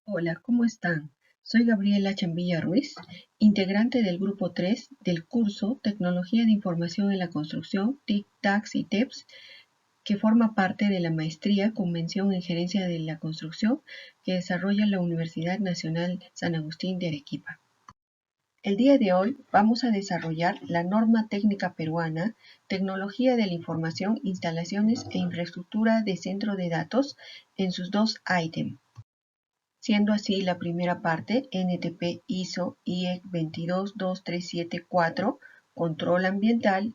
Hola, ¿cómo están? Soy Gabriela Chambilla Ruiz, integrante del grupo 3 del curso Tecnología de Información en la Construcción, TIC, TACS y TEPS, que forma parte de la maestría con mención en Gerencia de la Construcción que desarrolla la Universidad Nacional San Agustín de Arequipa. El día de hoy vamos a desarrollar la norma técnica peruana, Tecnología de la Información, Instalaciones e Infraestructura de Centro de Datos en sus dos ítems, siendo así la primera parte NTP ISO IEC 22237-4, control ambiental,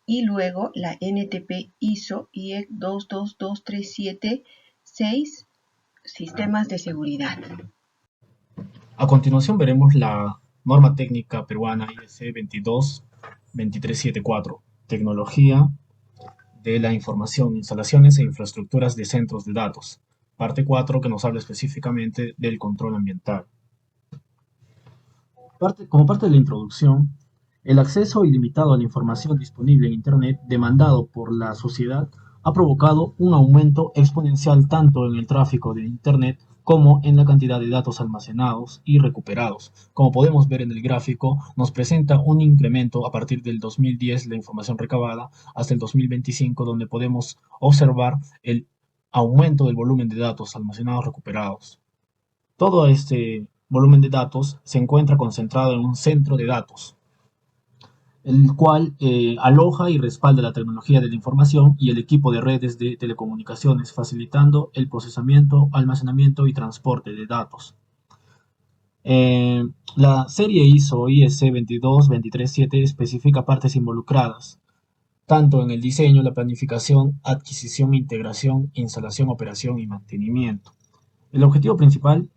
y luego la NTP ISO IEC 22237-6, sistemas de seguridad. A continuación veremos la norma técnica peruana IEC 22374, Tecnología de la Información, Instalaciones e Infraestructuras de Centros de Datos, parte 4 que nos habla específicamente del control ambiental. Como parte de la introducción, el acceso ilimitado a la información disponible en Internet demandado por la sociedad ha provocado un aumento exponencial tanto en el tráfico de Internet como en la cantidad de datos almacenados y recuperados. Como podemos ver en el gráfico, nos presenta un incremento a partir del 2010 la información recabada hasta el 2025, donde podemos observar el aumento del volumen de datos almacenados recuperados. Todo este volumen de datos se encuentra concentrado en un centro de datos, el cual aloja y respalda la tecnología de la información y el equipo de redes de telecomunicaciones, facilitando el procesamiento, almacenamiento y transporte de datos. La serie ISO IEC 22237 especifica partes involucradas, tanto en el diseño, la planificación, adquisición, integración, instalación, operación y mantenimiento. El objetivo principal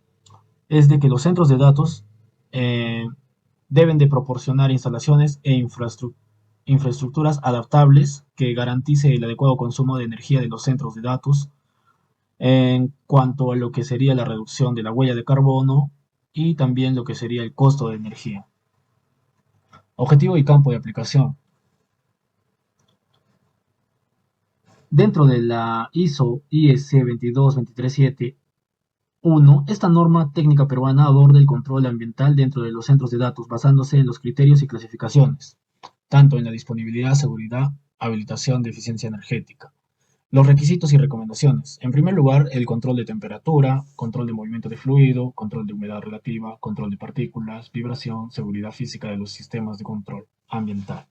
es de que los centros de datos eh, deben de proporcionar instalaciones e infraestructuras adaptables que garantice el adecuado consumo de energía de los centros de datos en cuanto a lo que sería la reducción de la huella de carbono y también lo que sería el costo de energía. Objetivo y campo de aplicación. Dentro de la ISO IEC 22237 1. Esta norma técnica peruana aborda el control ambiental dentro de los centros de datos, basándose en los criterios y clasificaciones, tanto en la disponibilidad, seguridad, habilitación de eficiencia energética. Los requisitos y recomendaciones. En primer lugar, el control de temperatura, control de movimiento de fluido, control de humedad relativa, control de partículas, vibración, seguridad física de los sistemas de control ambiental.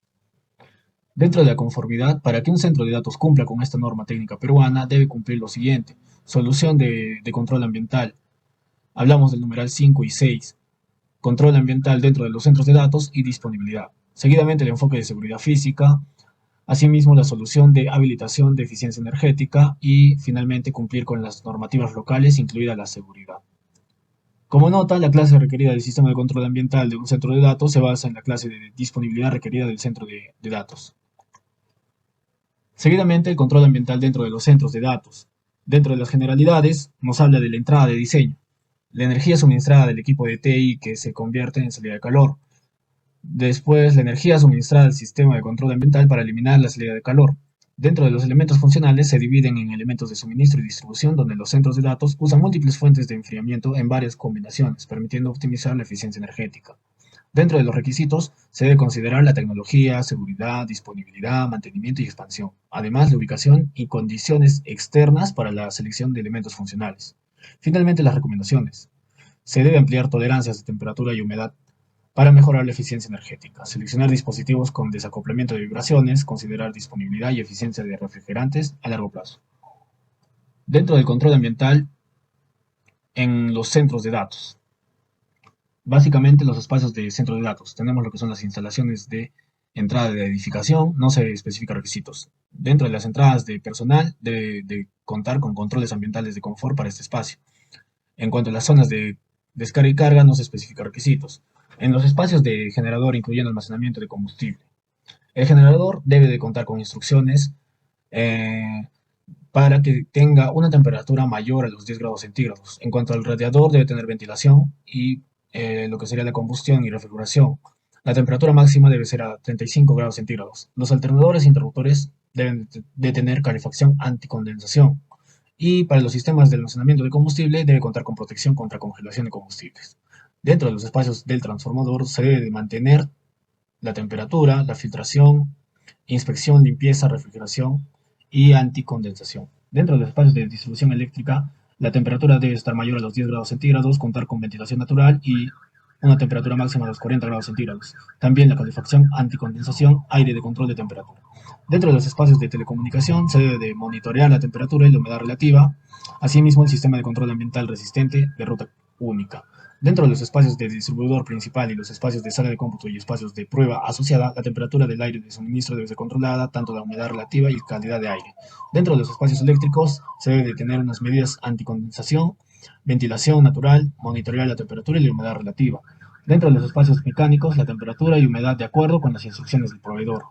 Dentro de la conformidad, para que un centro de datos cumpla con esta norma técnica peruana, debe cumplir lo siguiente. Solución de control ambiental. Hablamos del numeral 5 y 6. Control ambiental dentro de los centros de datos y disponibilidad. Seguidamente el enfoque de seguridad física. Asimismo la solución de habilitación de eficiencia energética y finalmente cumplir con las normativas locales, incluida la seguridad. Como nota, la clase requerida del sistema de control ambiental de un centro de datos se basa en la clase de disponibilidad requerida del centro de datos. Seguidamente, el control ambiental dentro de los centros de datos. Dentro de las generalidades, nos habla de la entrada de diseño, la energía suministrada del equipo de TI que se convierte en salida de calor. Después, la energía suministrada al sistema de control ambiental para eliminar la salida de calor. Dentro de los elementos funcionales se dividen en elementos de suministro y distribución, donde los centros de datos usan múltiples fuentes de enfriamiento en varias combinaciones, permitiendo optimizar la eficiencia energética. Dentro de los requisitos se debe considerar la tecnología, seguridad, disponibilidad, mantenimiento y expansión, además de ubicación y condiciones externas para la selección de elementos funcionales. Finalmente, las recomendaciones. Se debe ampliar tolerancias de temperatura y humedad para mejorar la eficiencia energética, seleccionar dispositivos con desacoplamiento de vibraciones, considerar disponibilidad y eficiencia de refrigerantes a largo plazo. Dentro del control ambiental en los centros de datos. Básicamente los espacios de centro de datos. Tenemos lo que son las instalaciones de entrada de edificación, no se especifican requisitos. Dentro de las entradas de personal debe de contar con controles ambientales de confort para este espacio. En cuanto a las zonas de descarga y carga, no se especifican requisitos. En los espacios de generador, incluyendo almacenamiento de combustible. El generador debe de contar con instrucciones eh, para que tenga una temperatura mayor a los 10 grados centígrados. En cuanto al radiador, debe tener ventilación y lo que sería la combustión y refrigeración. La temperatura máxima debe ser a 35 grados centígrados. Los alternadores e interruptores deben de tener calefacción anticondensación. Y para los sistemas de almacenamiento de combustible debe contar con protección contra congelación de combustibles. Dentro de los espacios del transformador se debe de mantener la temperatura, la filtración, inspección, limpieza, refrigeración y anticondensación. Dentro de los espacios de distribución eléctrica, la temperatura debe estar mayor a los 10 grados centígrados, contar con ventilación natural y una temperatura máxima de los 40 grados centígrados. También la calefacción, anticondensación, aire de control de temperatura. Dentro de los espacios de telecomunicación se debe de monitorear la temperatura y la humedad relativa, asimismo el sistema de control ambiental resistente de ruta única. Dentro de los espacios de distribuidor principal y los espacios de sala de cómputo y espacios de prueba asociada, la temperatura del aire de suministro debe ser controlada, tanto la humedad relativa y calidad de aire. Dentro de los espacios eléctricos se debe de tener unas medidas anticondensación, ventilación natural, monitorear la temperatura y la humedad relativa. Dentro de los espacios mecánicos, la temperatura y humedad de acuerdo con las instrucciones del proveedor.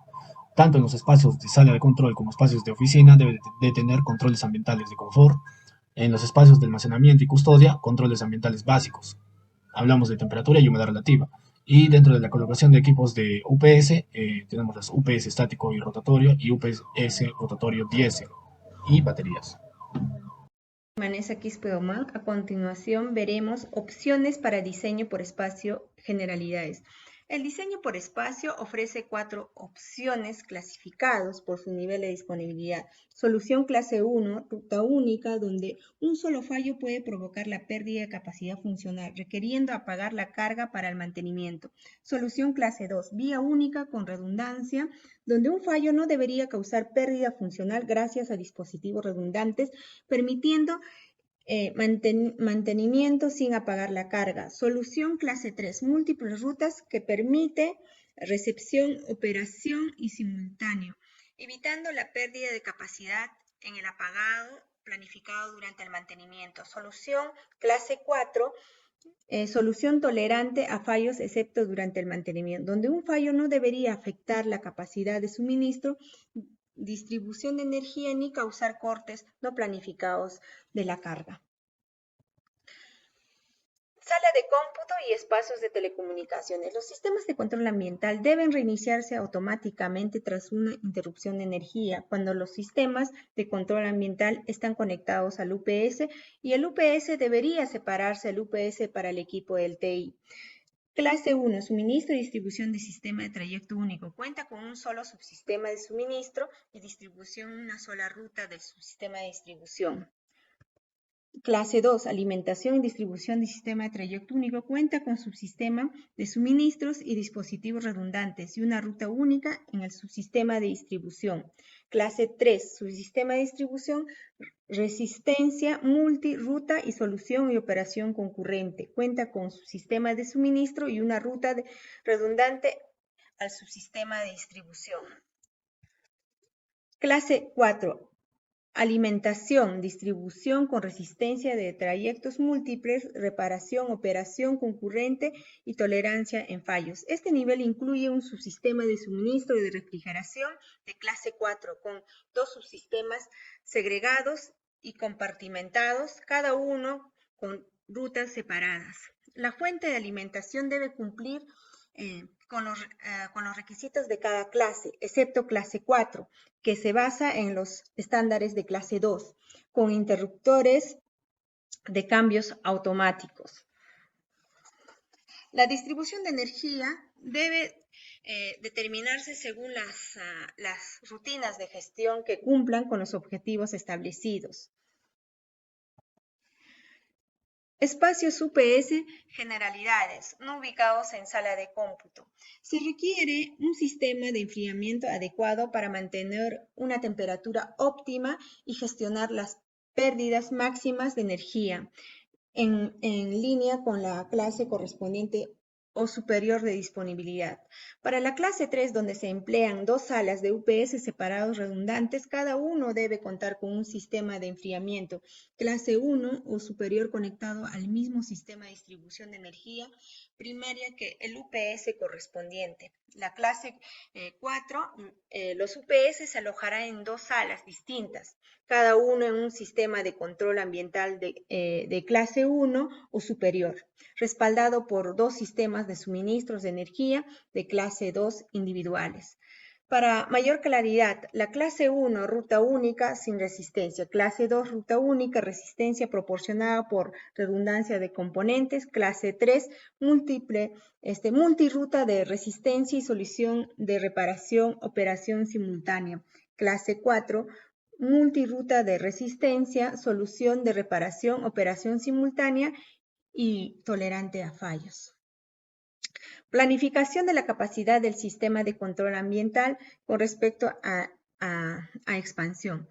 Tanto en los espacios de sala de control como espacios de oficina debe de tener controles ambientales de confort. En los espacios de almacenamiento y custodia, controles ambientales básicos. Hablamos de temperatura y humedad relativa. Y dentro de la colocación de equipos de UPS, tenemos las UPS estático y rotatorio y UPS rotatorio diésel y baterías. Vanessa Quispe-Omán. A continuación veremos opciones para diseño por espacio, generalidades. El diseño por espacio ofrece 4 opciones clasificados por su nivel de disponibilidad. Solución clase 1, ruta única, donde un solo fallo puede provocar la pérdida de capacidad funcional, requiriendo apagar la carga para el mantenimiento. Solución clase 2, vía única con redundancia, donde un fallo no debería causar pérdida funcional gracias a dispositivos redundantes, permitiendo mantenimiento sin apagar la carga. Solución clase 3, múltiples rutas que permite recepción, operación y simultáneo, evitando la pérdida de capacidad en el apagado planificado durante el mantenimiento. Solución clase 4, solución tolerante a fallos excepto durante el mantenimiento, donde un fallo no debería afectar la capacidad de suministro, distribución de energía ni causar cortes no planificados de la carga. Sala de cómputo y espacios de telecomunicaciones. Los sistemas de control ambiental deben reiniciarse automáticamente tras una interrupción de energía cuando los sistemas de control ambiental están conectados al UPS y el UPS debería separarse del UPS para el equipo del TI. Clase 1. Suministro y distribución de sistema de trayecto único. Cuenta con un solo subsistema de suministro y distribución, una sola ruta del subsistema de distribución. Clase 2. Alimentación y distribución de sistema de trayecto único. Cuenta con subsistema de suministros y dispositivos redundantes y una ruta única en el subsistema de distribución. Clase 3. Subsistema de distribución, resistencia, multiruta y solución y operación concurrente. Cuenta con subsistema de suministro y una ruta redundante al subsistema de distribución. Clase 4. Alimentación, distribución con resistencia de trayectos múltiples, reparación, operación concurrente y tolerancia en fallos. Este nivel incluye un subsistema de suministro y de refrigeración de clase 4 con 2 subsistemas segregados y compartimentados, cada uno con rutas separadas. La fuente de alimentación debe cumplir con los requisitos de cada clase, excepto clase 4, que se basa en los estándares de clase 2, con interruptores de cambios automáticos. La distribución de energía debe determinarse según las rutinas de gestión que cumplan con los objetivos establecidos. Espacios UPS, generalidades, no ubicados en sala de cómputo. Se requiere un sistema de enfriamiento adecuado para mantener una temperatura óptima y gestionar las pérdidas máximas de energía en línea con la clase correspondiente o superior de disponibilidad. Para la clase 3, donde se emplean 2 salas de UPS separados redundantes, cada uno debe contar con un sistema de enfriamiento clase 1 o superior conectado al mismo sistema de distribución de energía primaria que el UPS correspondiente. La clase 4, los UPS se alojarán en 2 salas distintas, cada uno en un sistema de control ambiental de clase 1 o superior, respaldado por 2 sistemas de suministros de energía de clase 2 individuales. Para mayor claridad, la clase 1, ruta única sin resistencia. Clase 2, ruta única, resistencia proporcionada por redundancia de componentes. Clase 3, multiruta de resistencia y solución de reparación, operación simultánea. Clase 4, multiruta de resistencia, solución de reparación, operación simultánea y tolerante a fallos. Planificación de la capacidad del sistema de control ambiental con respecto a expansión.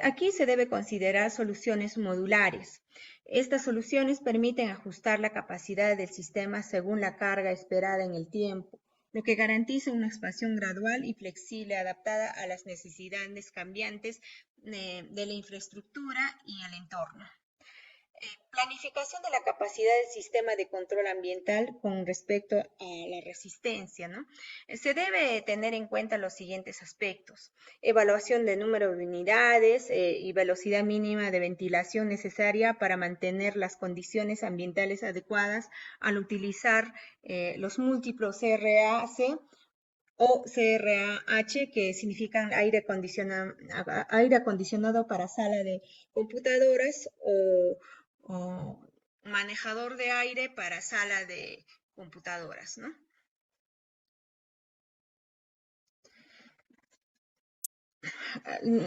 Aquí se debe considerar soluciones modulares. Estas soluciones permiten ajustar la capacidad del sistema según la carga esperada en el tiempo, lo que garantiza una expansión gradual y flexible adaptada a las necesidades cambiantes de la infraestructura y el entorno. Planificación de la capacidad del sistema de control ambiental con respecto a la resistencia, ¿no? Se debe tener en cuenta los siguientes aspectos: evaluación del número de unidades y velocidad mínima de ventilación necesaria para mantener las condiciones ambientales adecuadas al utilizar los múltiplos CRAC o CRAH, que significan aire acondicionado para sala de computadoras o manejador de aire para sala de computadoras, ¿no?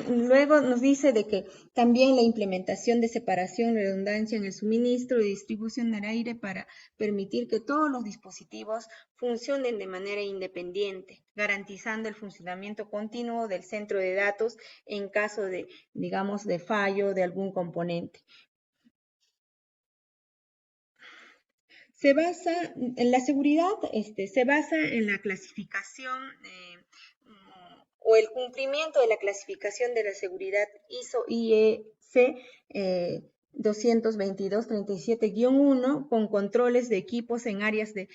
Luego nos dice de que también la implementación de separación, redundancia en el suministro y distribución del aire para permitir que todos los dispositivos funcionen de manera independiente, garantizando el funcionamiento continuo del centro de datos en caso de, digamos, de fallo de algún componente. Se basa en la seguridad, se basa en la clasificación o el cumplimiento de la clasificación de la seguridad ISO/IEC 222-37-1 con controles de equipos en áreas de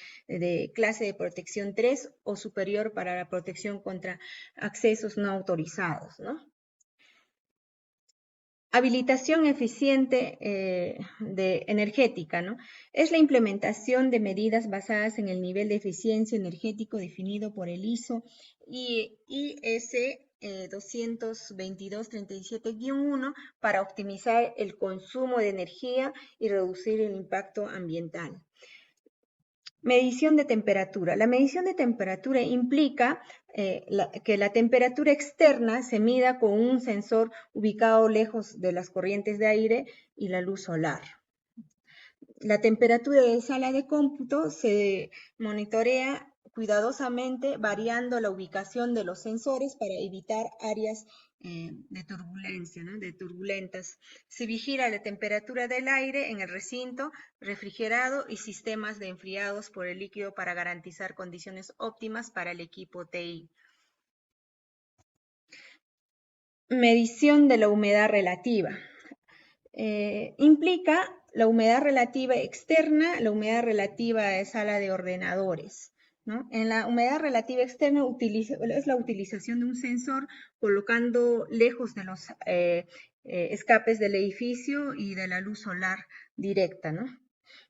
clase de protección 3 o superior para la protección contra accesos no autorizados, ¿no? Habilitación eficiente energética, ¿no? Es la implementación de medidas basadas en el nivel de eficiencia energético definido por el ISO/IEC 222-37-1 para optimizar el consumo de energía y reducir el impacto ambiental. Medición de temperatura. La medición de temperatura implica que la temperatura externa se mida con un sensor ubicado lejos de las corrientes de aire y la luz solar. La temperatura de sala de cómputo se monitorea cuidadosamente variando la ubicación de los sensores para evitar áreas de turbulencia, ¿no? De turbulentas. Se vigila la temperatura del aire en el recinto refrigerado y sistemas de enfriados por el líquido para garantizar condiciones óptimas para el equipo TI. Medición de la humedad relativa. Implica la humedad relativa externa, la humedad relativa de sala de ordenadores, ¿no? En la humedad relativa externa es la utilización de un sensor colocando lejos de los escapes del edificio y de la luz solar directa, ¿no?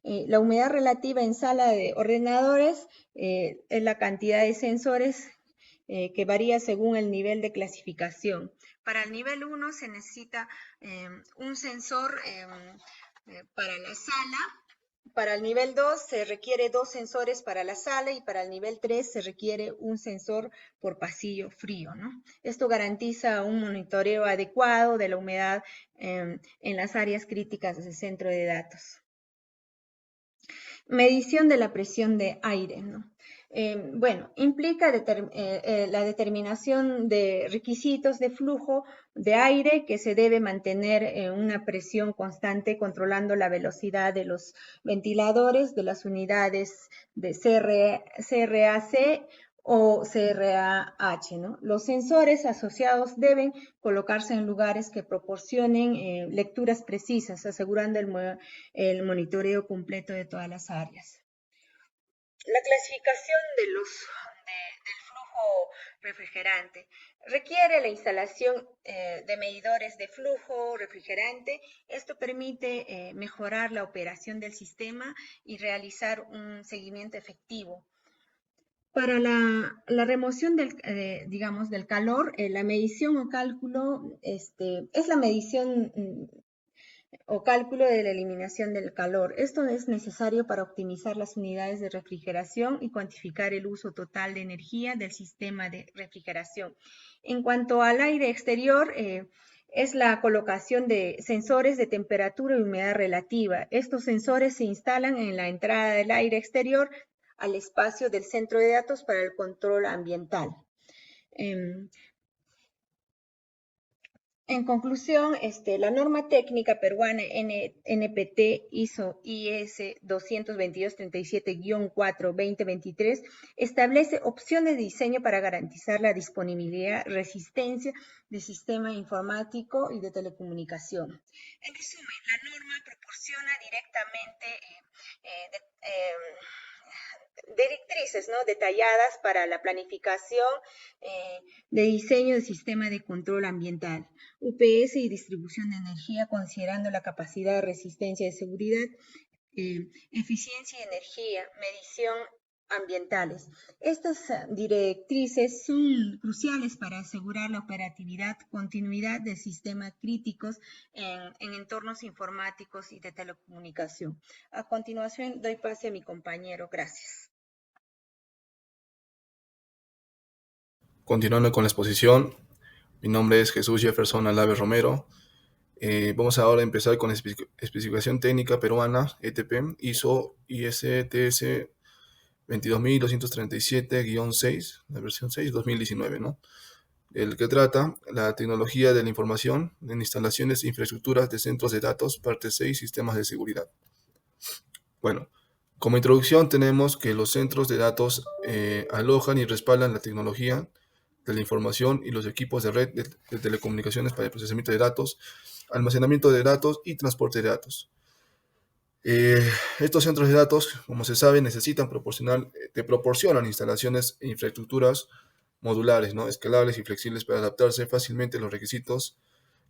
La humedad relativa en sala de ordenadores es la cantidad de sensores que varía según el nivel de clasificación. Para el nivel 1 se necesita un sensor para la sala. Para el nivel 2 se requiere 2 sensores para la sala y para el nivel 3 se requiere un sensor por pasillo frío, ¿no? Esto garantiza un monitoreo adecuado de la humedad en las áreas críticas del centro de datos. Medición de la presión de aire, ¿no? Bueno, implica la determinación de requisitos de flujo de aire que se debe mantener en una presión constante controlando la velocidad de los ventiladores de las unidades de CRAC o CRAH, ¿no? Los sensores asociados deben colocarse en lugares que proporcionen lecturas precisas, asegurando el monitoreo completo de todas las áreas. La clasificación del flujo refrigerante requiere la instalación de medidores de flujo refrigerante. Esto permite mejorar la operación del sistema y realizar un seguimiento efectivo. Para la remoción digamos, del calor, la medición o cálculo es la medición o cálculo de la eliminación del calor. Esto es necesario para optimizar las unidades de refrigeración y cuantificar el uso total de energía del sistema de refrigeración. En cuanto al aire exterior, es la colocación de sensores de temperatura y humedad relativa. Estos sensores se instalan en la entrada del aire exterior al espacio del centro de datos para el control ambiental. En conclusión, la norma técnica peruana NPT ISO IS 22237-4-2023 establece opciones de diseño para garantizar la disponibilidad, resistencia del sistema informático y de telecomunicación. En resumen, la norma proporciona directamente directrices, ¿no?, detalladas para la planificación de diseño del sistema de control ambiental, UPS y distribución de energía, considerando la capacidad, resistencia y seguridad, eficiencia y energía, medición ambientales. Estas directrices son cruciales para asegurar la operatividad, continuidad de sistemas críticos en entornos informáticos y de telecomunicación. A continuación, doy pase a mi compañero. Gracias. Continuando con la exposición, mi nombre es Jesús Jefferson Alave Romero. Vamos ahora a empezar con la especificación técnica peruana, ETP, ISO ISTS 22237-6, la versión 6, 2019, ¿no? El que trata la tecnología de la información en instalaciones e infraestructuras de centros de datos, parte 6, sistemas de seguridad. Bueno, como introducción tenemos que los centros de datos alojan y respaldan la tecnología de la información y los equipos de red de telecomunicaciones para el procesamiento de datos, almacenamiento de datos y transporte de datos. Estos centros de datos, como se sabe, proporcionan instalaciones e infraestructuras modulares, ¿no?, escalables y flexibles para adaptarse fácilmente a los requisitos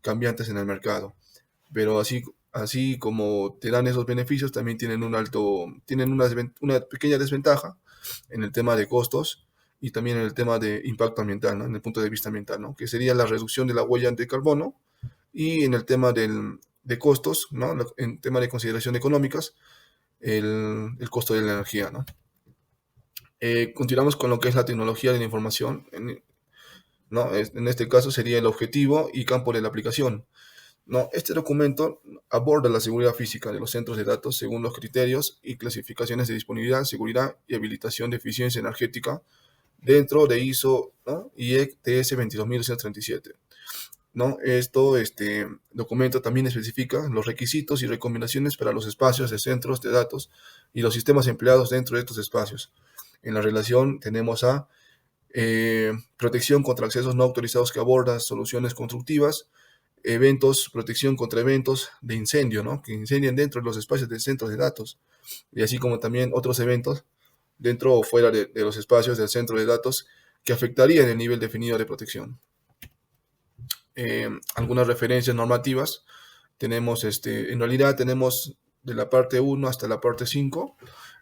cambiantes en el mercado. Pero así como te dan esos beneficios, también tienen una pequeña desventaja en el tema de costos y también en el tema de impacto ambiental, ¿no?, en el punto de vista ambiental, ¿no?, que sería la reducción de la huella de carbono, y en el tema de costos, ¿no?, en tema de consideración económicas, el costo de la energía, ¿no? Continuamos con lo que es la tecnología de la información, ¿no? En este caso sería el objetivo y campo de la aplicación, ¿no? Este documento aborda la seguridad física de los centros de datos según los criterios y clasificaciones de disponibilidad, seguridad y habilitación de eficiencia energética dentro de ISO, ¿no?, IEC-TS 22237, ¿no? Este documento también especifica los requisitos y recomendaciones para los espacios de centros de datos y los sistemas empleados dentro de estos espacios. En la relación tenemos a protección contra accesos no autorizados, que aborda soluciones constructivas, protección contra eventos de incendio, ¿no?, que incendian dentro de los espacios de centros de datos, y así como también otros eventos dentro o fuera de los espacios del centro de datos que afectarían el nivel definido de protección. Algunas referencias normativas tenemos, en realidad tenemos de la parte 1 hasta la parte 5,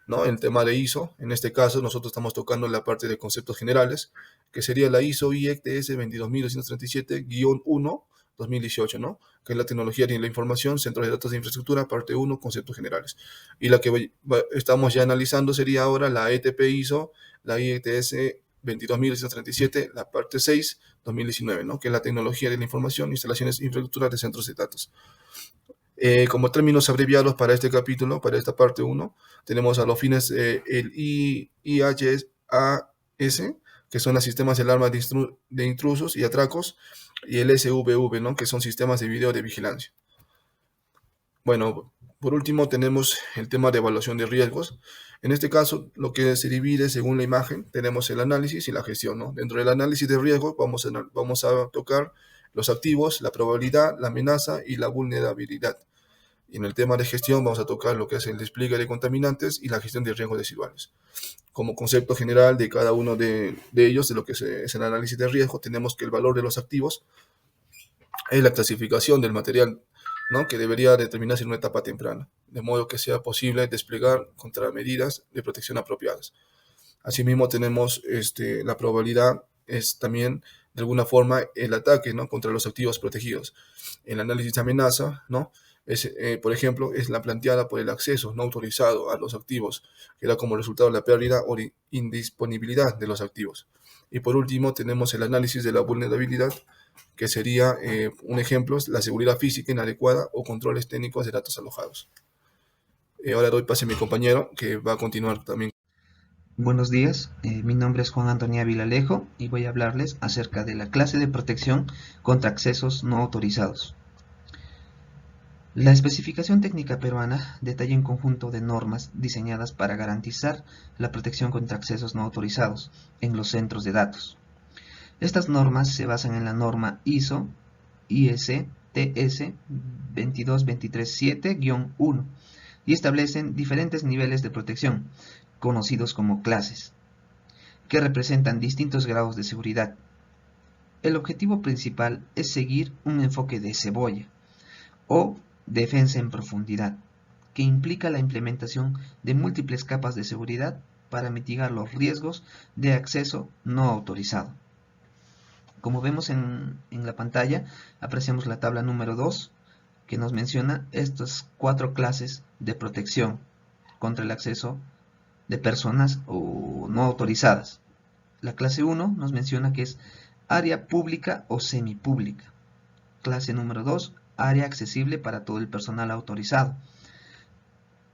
¿no?, el tema de ISO. En este caso nosotros estamos tocando la parte de conceptos generales, que sería la ISO IEC-TS 22237-1 2018, ¿no?, que es la tecnología de la información, centros de datos de infraestructura, parte 1, conceptos generales. Y la que estamos ya analizando sería ahora la ETP ISO, la IEC-TS 22237, la parte 6, 2019, ¿no?, que es la tecnología de la información, instalaciones e infraestructuras de centros de datos. Como términos abreviados para este capítulo, para esta parte 1, tenemos a los fines el IHAS, que son los sistemas de alarma de intrusos y atracos, y el SVV, ¿no?, que son sistemas de video de vigilancia. Bueno, por último tenemos el tema de evaluación de riesgos. En este caso, lo que se divide según la imagen, tenemos el análisis y la gestión, ¿no? Dentro del análisis de riesgos vamos a tocar los activos, la probabilidad, la amenaza y la vulnerabilidad. Y en el tema de gestión vamos a tocar lo que es el despliegue de contaminantes y la gestión de riesgos residuales. Como concepto general de cada uno de ellos, de lo que es el análisis de riesgo, tenemos que el valor de los activos es la clasificación del material, ¿no?, que debería determinarse en una etapa temprana, de modo que sea posible desplegar contramedidas de protección apropiadas. Asimismo tenemos la probabilidad es también de alguna forma el ataque, ¿no?, contra los activos protegidos. El análisis de amenaza, ¿no?, por ejemplo, es la planteada por el acceso no autorizado a los activos, que da como resultado la pérdida o indisponibilidad de los activos. Y por último tenemos el análisis de la vulnerabilidad, que sería un ejemplo, es la seguridad física inadecuada o controles técnicos de datos alojados. Ahora doy pase a mi compañero, que va a continuar también. Buenos días, mi nombre es Juan Antonio Vilalejo y voy a hablarles acerca de la clase de protección contra accesos no autorizados. La especificación técnica peruana detalla un conjunto de normas diseñadas para garantizar la protección contra accesos no autorizados en los centros de datos. Estas normas se basan en la norma ISO IEC-TS 22237-1 y establecen diferentes niveles de protección, conocidos como clases, que representan distintos grados de seguridad. El objetivo principal es seguir un enfoque de cebolla o defensa en profundidad, que implica la implementación de múltiples capas de seguridad para mitigar los riesgos de acceso no autorizado. Como vemos en la pantalla, apreciamos la tabla número 2, que nos menciona estas 4 clases de protección contra el acceso de personas no autorizadas. La clase 1 nos menciona que es área pública o semipública. Clase número 2, área accesible para todo el personal autorizado.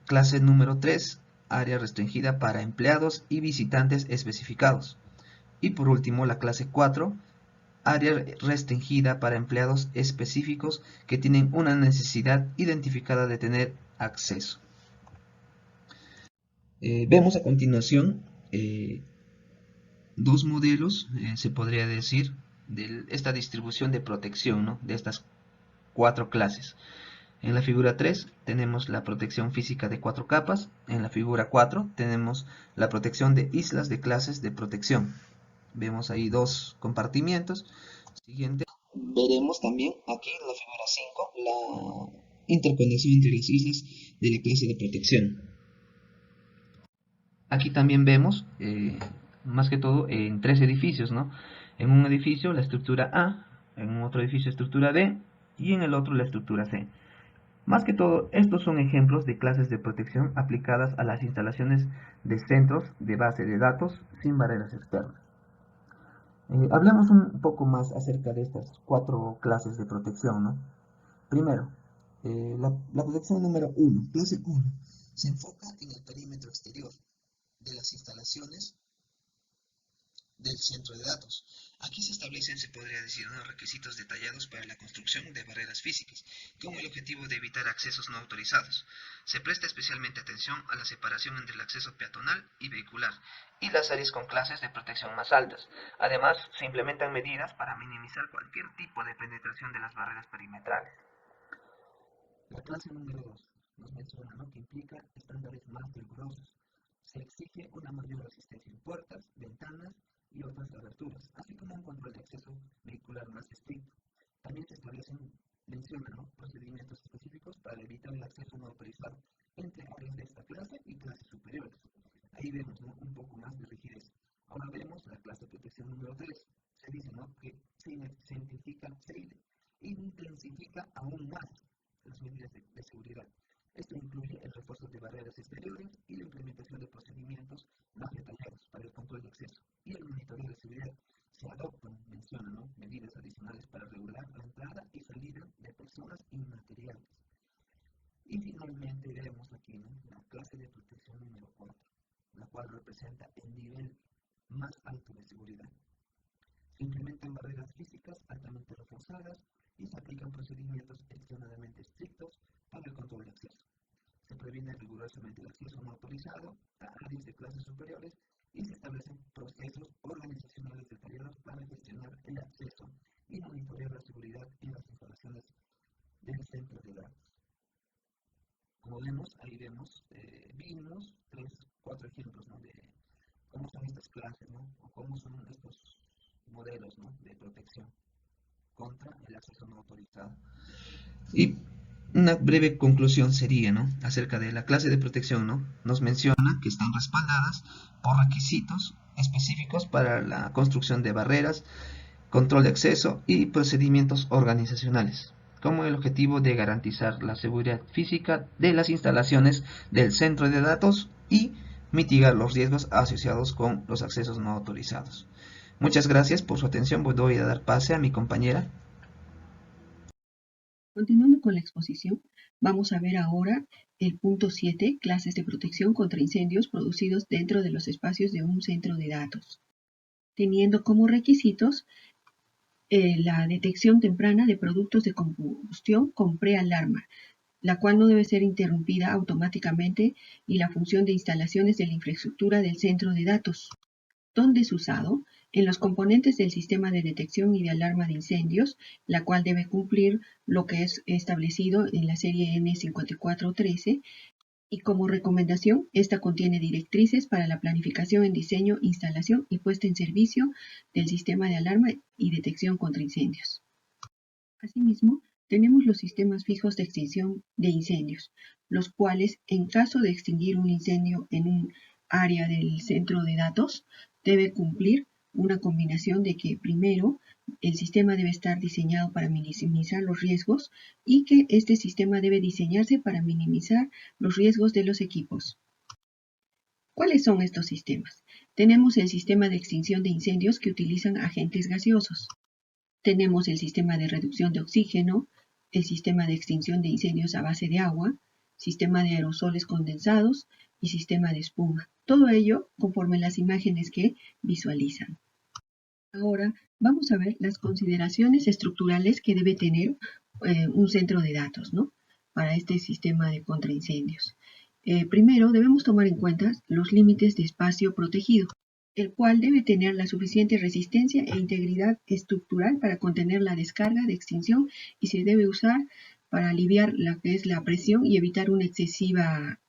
Clase número 3, área restringida para empleados y visitantes especificados. Y por último, la clase 4, área restringida para empleados específicos que tienen una necesidad identificada de tener acceso. Vemos a continuación dos modelos, se podría decir, de esta distribución de protección, ¿no?, de estas 4 clases. En la figura 3 tenemos la protección física de 4 capas, en la figura 4 tenemos la protección de islas de clases de protección. Vemos ahí 2 compartimientos. Siguiente, veremos también aquí en la figura 5 la interconexión entre las islas de la clase de protección. Aquí también vemos, más que todo, en 3 edificios, ¿no? En un edificio la estructura A, en otro edificio estructura B y en el otro la estructura C. Más que todo, estos son ejemplos de clases de protección aplicadas a las instalaciones de centros de base de datos sin barreras externas. Hablemos un poco más acerca de estas 4 clases de protección, ¿no? Primero, la protección número 1, clase 1, se enfoca en el perímetro exterior de las instalaciones del centro de datos. Aquí se establecen, se podría decir, unos requisitos detallados para la construcción de barreras físicas, con el objetivo de evitar accesos no autorizados. Se presta especialmente atención a la separación entre el acceso peatonal y vehicular, y las áreas con clases de protección más altas. Además, se implementan medidas para minimizar cualquier tipo de penetración de las barreras perimetrales. La clase número 2 nos menciona, ¿no?, que implica estándares más rigurosos. Se exige una mayor resistencia en puertas, ventanas y otras aberturas, así como un control de acceso vehicular más estricto. También se establecen, mencionan, procedimientos específicos para evitar el acceso no autorizado entre áreas de esta clase y clases superiores. Ahí vemos, ¿no?, un poco más de rigidez. Ahora vemos la clase de protección número 3. Se dice, ¿no?, que se intensifica aún más las medidas de seguridad. Esto incluye el refuerzo de barreras exteriores y la implementación de procedimientos más detallados para el control de acceso y el monitoreo de seguridad. Se adoptan, mencionan, ¿no?, medidas adicionales para regular la entrada y salida de personas y materiales. Y finalmente vemos aquí, ¿no?, la clase de protección número 4, la cual representa el nivel más alto de seguridad. Se implementan barreras físicas altamente reforzadas y se aplican procedimientos extremadamente estrictos para el control de acceso. Se previene rigurosamente el acceso no autorizado a áreas de clases superiores y se establecen procesos organizacionales detallados para gestionar el acceso y monitorear la seguridad en las instalaciones del centro de datos. Como vemos, ahí vimos 4 ejemplos, ¿no?, de cómo son estas clases, ¿no?, o cómo son estos modelos, ¿no?, de protección contra el acceso no autorizado. Y una breve conclusión sería, ¿no?, acerca de la clase de protección, ¿no? Nos menciona que están respaldadas por requisitos específicos para la construcción de barreras, control de acceso y procedimientos organizacionales, con el objetivo de garantizar la seguridad física de las instalaciones del centro de datos y mitigar los riesgos asociados con los accesos no autorizados. Muchas gracias por su atención. Voy a dar pase a mi compañera. Continuando con la exposición, vamos a ver ahora el punto 7, clases de protección contra incendios producidos dentro de los espacios de un centro de datos, teniendo como requisitos la detección temprana de productos de combustión con prealarma, la cual no debe ser interrumpida automáticamente, y la función de instalaciones de la infraestructura del centro de datos, donde es usado en los componentes del sistema de detección y de alarma de incendios, la cual debe cumplir lo que es establecido en la serie N5413, y como recomendación, esta contiene directrices para la planificación en diseño, instalación y puesta en servicio del sistema de alarma y detección contra incendios. Asimismo, tenemos los sistemas fijos de extinción de incendios, los cuales, en caso de extinguir un incendio en un área del centro de datos, debe cumplir una combinación de que, primero, el sistema debe estar diseñado para minimizar los riesgos, y que este sistema debe diseñarse para minimizar los riesgos de los equipos. ¿Cuáles son estos sistemas? Tenemos el sistema de extinción de incendios que utilizan agentes gaseosos. Tenemos el sistema de reducción de oxígeno, el sistema de extinción de incendios a base de agua, sistema de aerosoles condensados y sistema de espuma. Todo ello conforme las imágenes que visualizan. Ahora vamos a ver las consideraciones estructurales que debe tener un centro de datos, ¿no?, para este sistema de contraincendios. Primero debemos tomar en cuenta los límites de espacio protegido, el cual debe tener la suficiente resistencia e integridad estructural para contener la descarga de extinción, y se debe usar para aliviar la que es la presión y evitar una excesiva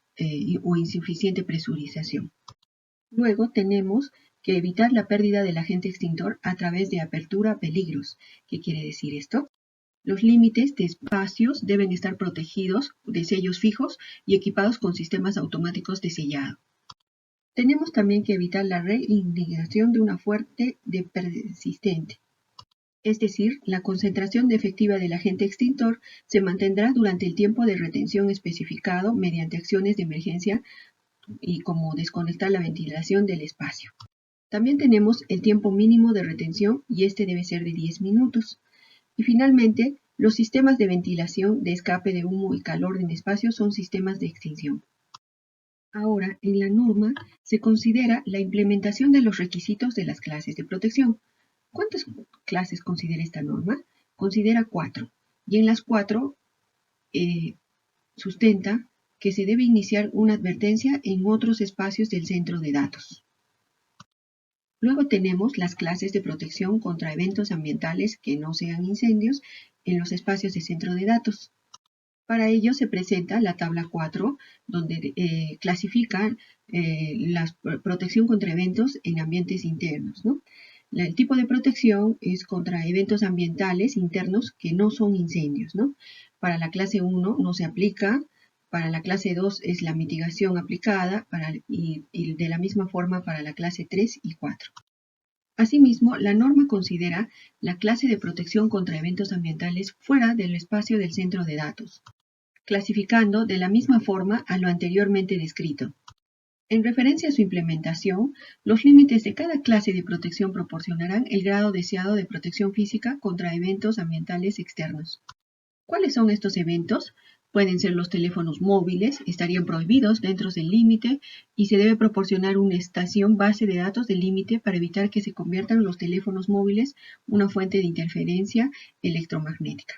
o insuficiente presurización. Luego tenemos que evitar la pérdida del agente extintor a través de apertura a peligros. ¿Qué quiere decir esto? Los límites de espacios deben estar protegidos de sellos fijos y equipados con sistemas automáticos de sellado. Tenemos también que evitar la reignición de una fuente de persistente. Es decir, la concentración efectiva del agente extintor se mantendrá durante el tiempo de retención especificado mediante acciones de emergencia, y como desconectar la ventilación del espacio. También tenemos el tiempo mínimo de retención, y este debe ser de 10 minutos. Y finalmente, los sistemas de ventilación, de escape de humo y calor en espacio son sistemas de extinción. Ahora, en la norma se considera la implementación de los requisitos de las clases de protección. ¿Cuántas clases considera esta norma? Considera 4, y en las 4 sustenta que se debe iniciar una advertencia en otros espacios del centro de datos. Luego tenemos las clases de protección contra eventos ambientales que no sean incendios en los espacios de centro de datos. Para ello se presenta la tabla 4, donde clasifica la protección contra eventos en ambientes internos, ¿no? El tipo de protección es contra eventos ambientales internos que no son incendios, ¿no? Para la clase 1 no se aplica. Para la clase 2 es la mitigación aplicada, y de la misma forma para la clase 3 y 4. Asimismo, la norma considera la clase de protección contra eventos ambientales fuera del espacio del centro de datos, clasificando de la misma forma a lo anteriormente descrito. En referencia a su implementación, los límites de cada clase de protección proporcionarán el grado deseado de protección física contra eventos ambientales externos. ¿Cuáles son estos eventos? Pueden ser los teléfonos móviles, estarían prohibidos dentro del límite, y se debe proporcionar una estación base de datos del límite para evitar que se conviertan los teléfonos móviles una fuente de interferencia electromagnética.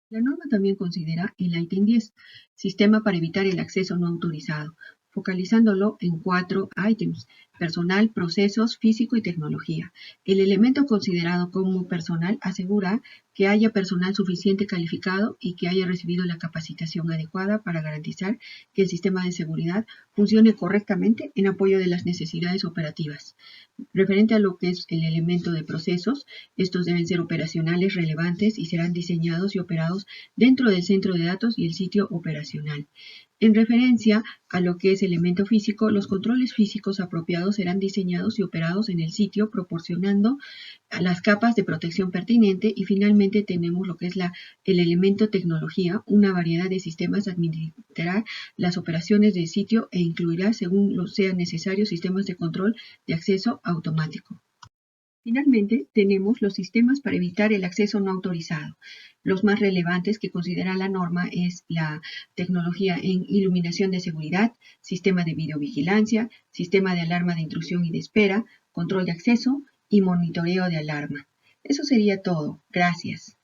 La norma también considera el ítem 10, sistema para evitar el acceso no autorizado. focalizándolo en 4 ítems: personal, procesos, físico y tecnología. El elemento considerado como personal asegura que haya personal suficiente calificado y que haya recibido la capacitación adecuada para garantizar que el sistema de seguridad funcione correctamente en apoyo de las necesidades operativas. Referente a lo que es el elemento de procesos, estos deben ser operacionales, relevantes y serán diseñados y operados dentro del centro de datos y el sitio operacional. En referencia a lo que es elemento físico, los controles físicos apropiados serán diseñados y operados en el sitio, proporcionando las capas de protección pertinente. Y finalmente tenemos lo que es el elemento tecnología. Una variedad de sistemas administrará las operaciones del sitio e incluirá, según lo sea necesario, sistemas de control de acceso automático. Finalmente, tenemos los sistemas para evitar el acceso no autorizado. Los más relevantes que considera la norma es la tecnología en iluminación de seguridad, sistema de videovigilancia, sistema de alarma de intrusión y de espera, control de acceso y monitoreo de alarma. Eso sería todo. Gracias.